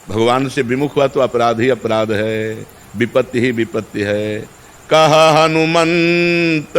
भगवान से विमुख हुआ तो अपराध ही अपराध है, विपत्ति ही विपत्ति है। कहा हनुमंत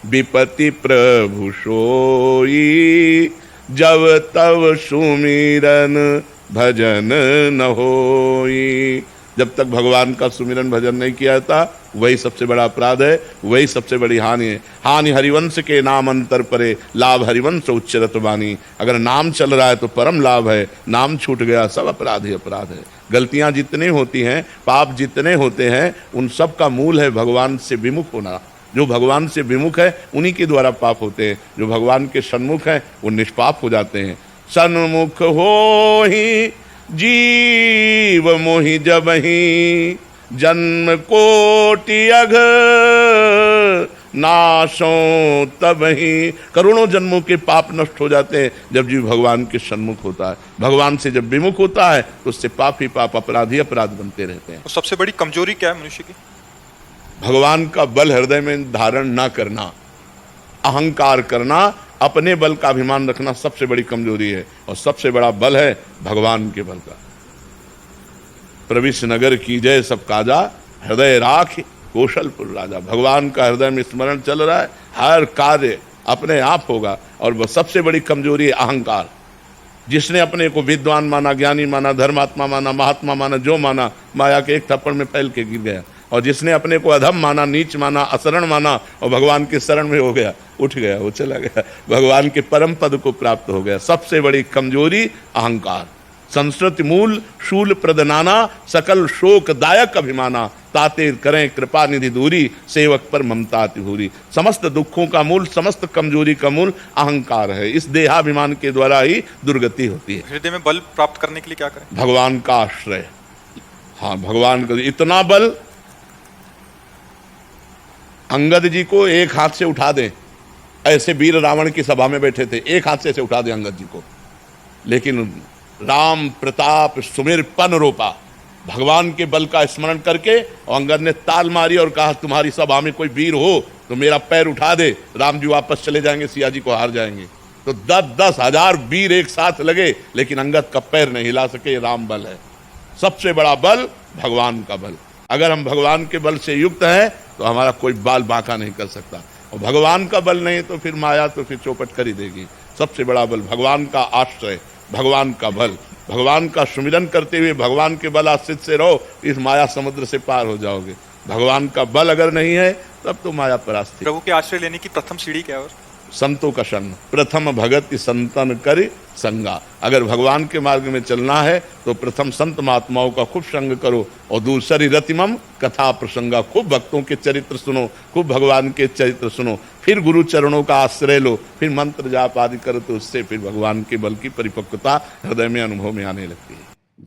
विपत्ति प्रभु सोई, जब तब सुमिरन भजन न होई। जब तक भगवान का सुमिरन भजन नहीं किया था वही सबसे बड़ा अपराध है, वही सबसे बड़ी हानि है। हानि हरिवंश के नाम अंतर परे, लाभ हरिवंश उच्चरत वाणी। अगर नाम चल रहा है तो परम लाभ है, नाम छूट गया सब अपराध ही अपराध है। गलतियां जितनी होती हैं, पाप जितने होते हैं, उन सब का मूल है भगवान से विमुख होना। जो भगवान से विमुख है उन्हीं के द्वारा पाप होते हैं, जो भगवान के सन्मुख हैं वो निष्पाप हो जाते हैं। सन्मुख हो ही जीव मोहि जबहि, जन्म कोटि अघ नाशों तबहि। करोड़ों जन्मों के पाप नष्ट हो जाते हैं जब जीव भगवान के सन्मुख होता है। भगवान से जब विमुख होता है तो उससे पाप ही पाप, अपराध ही अपराध बनते रहते हैं। तो सबसे बड़ी कमजोरी क्या है मनुष्य की? भगवान का बल हृदय में धारण ना करना, अहंकार करना, अपने बल का अभिमान रखना सबसे बड़ी कमजोरी है। और सबसे बड़ा बल है भगवान के बल का। प्रविश नगर की जय सब काजा, हृदय राख कौशलपुर राजा। भगवान का हृदय में स्मरण चल रहा है, हर कार्य अपने आप होगा। और वह सबसे बड़ी कमजोरी है अहंकार। जिसने अपने को विद्वान माना, ज्ञानी माना, धर्मात्मा माना, महात्मा माना, जो माना, माया के एक थप्पड़ में फैल के गिर गया। और जिसने अपने को अधम माना, नीच माना, असरण माना और भगवान के शरण में हो गया, उठ गया, वो चला गया, भगवान के परम पद को प्राप्त हो गया। सबसे बड़ी कमजोरी अहंकार। संस्कृत मूल शूल प्रदनाना, सकल शोक दायक अभिमाना, ताते करें कृपा निधि दूरी, सेवक पर ममता तिभूरी। समस्त दुखों का मूल, समस्त कमजोरी का मूल अहंकार है। इस देहाभिमान के द्वारा ही दुर्गति होती है। हृदय में बल प्राप्त करने के लिए क्या करें? भगवान का आश्रय। हाँ, भगवान का इतना बल, अंगद जी को एक हाथ से उठा दें। ऐसे वीर रावण की सभा में बैठे थे, एक हाथ से ऐसे उठा दें अंगद जी को, लेकिन राम प्रताप सुमिर पन रोपा। भगवान के बल का स्मरण करके और अंगद ने ताल मारी और कहा तुम्हारी सभा में कोई वीर हो तो मेरा पैर उठा दे, राम जी वापस चले जाएंगे, सिया जी को हार जाएंगे। तो 10-10 हजार वीर एक साथ लगे, लेकिन अंगद का पैर नहीं हिला सके। राम बल है, सबसे बड़ा बल भगवान का बल। अगर हम भगवान के बल से युक्त हैं तो हमारा कोई बाल बांका नहीं कर सकता। और भगवान का बल नहीं तो फिर माया तो फिर चौपट कर ही देगी। सबसे बड़ा बल भगवान का आश्रय, भगवान का बल। भगवान का सुमिरन करते हुए भगवान के बल आश्रित से रहो, इस माया समुद्र से पार हो जाओगे। भगवान का बल अगर नहीं है तब तो माया परास्ती। प्रभु के आश्रय लेने की प्रथम सीढ़ी क्या है? और संतों का संग, प्रथम भगति संतन कर संगा। अगर भगवान के मार्ग में चलना है तो प्रथम संत महात्माओं का खूब संग करो और दूसरी रतिमम कथा प्रसंगा। खूब भक्तों के चरित्र सुनो, खूब भगवान के चरित्र सुनो, फिर गुरु चरणों का आश्रय लो, फिर मंत्र जाप आदि करो, तो उससे फिर भगवान के बल की परिपक्वता हृदय में अनुभव में आने लगती है।